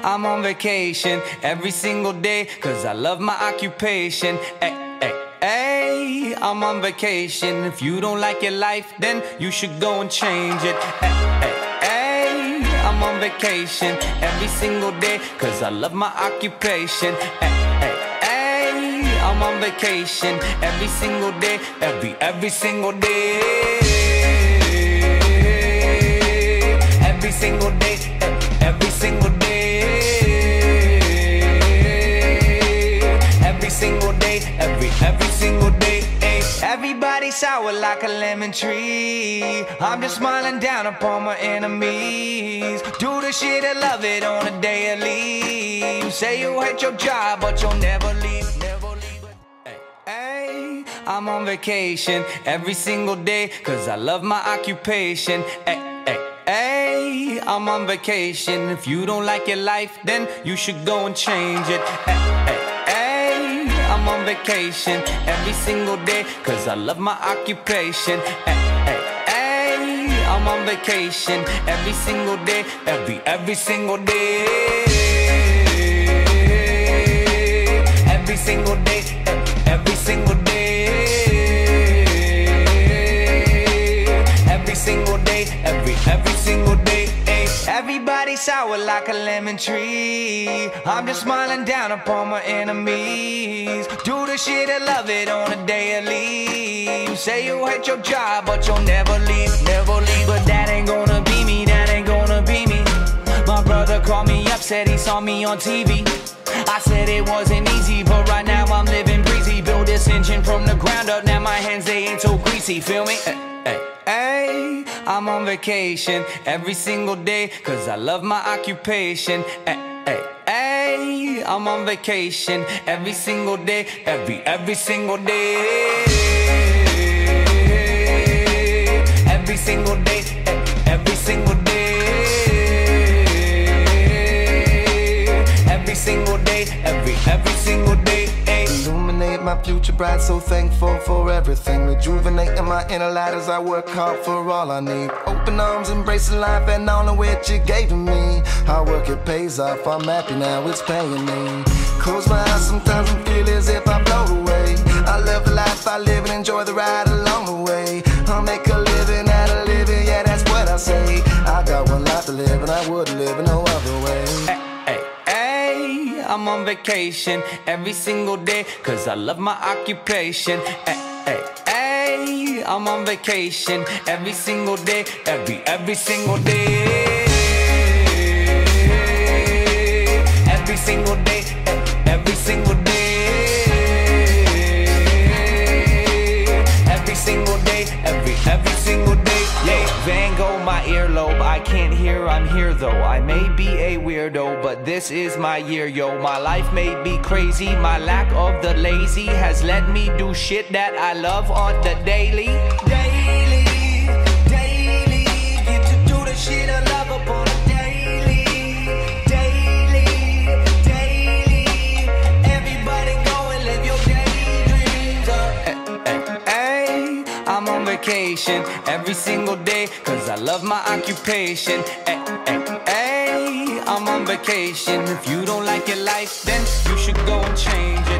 I'm on vacation every single day, cause I love my occupation. Hey, I'm on vacation. If you don't like your life, then you should go and change it. Hey, I'm on vacation every single day, cause I love my occupation. Hey, I'm on vacation every single day, every single day. Every single day, every single day. Every single day, every single day. Everybody sour like a lemon tree. I'm just smiling down upon my enemies. Do the shit I love it on a daily. You say you hate your job, but you'll never leave. Hey, I'm on vacation every single day, cause I love my occupation. Hey, I'm on vacation. If you don't like your life, then you should go and change it. Hey, I'm on vacation every single day, cause I love my occupation. Hey, I'm on vacation every single day, every single day. Every single day, every single day. Every single day, every single day. Everybody sour like a lemon tree. I'm just smiling down upon my enemies. Do the shit I love it on a daily. You say you hate your job, but you'll never leave, never leave. But that ain't gonna be me, that ain't gonna be me. My brother called me up, said he saw me on TV. I said it wasn't easy, but right now I'm living breezy. Build this engine from the ground up, now my hands, they ain't so greasy, feel me? Hey, I'm on vacation every single day, cause I love my occupation. Hey, I'm on vacation every single day, every single day. Every single day, every single day. Every single day, every single day. Illuminate my future bright, so thankful for everything. Rejuvenating my inner light as I work hard for all I need. Open arms, embracing life and all of which you gave to me. Hard work, it pays off, I'm happy now, it's paying me. Close my eyes sometimes and feel as if I float away. I love the life I live and enjoy the ride along the way. I'll make a living out of living, yeah, that's what I say. I got one life to live and I wouldn't live in no other way. I'm on vacation every single day, cause I love my occupation. Hey, I'm on vacation every single day, every single day. Every single day, every single day. Every single day, every single day. Yeah, Van Gogh, my earlobe, I can't hear, I'm here though. I may be a weirdo, but this is my year, yo. My life may be crazy, my lack of the lazy has let me do shit that I love on the daily. Daily, daily, get to do the shit I love upon a daily. Daily, daily, everybody go and live your daydreams up. Hey, I'm on vacation every single day, cause I love my occupation. Hey, I'm on vacation. If you don't like your life, then you should go and change it.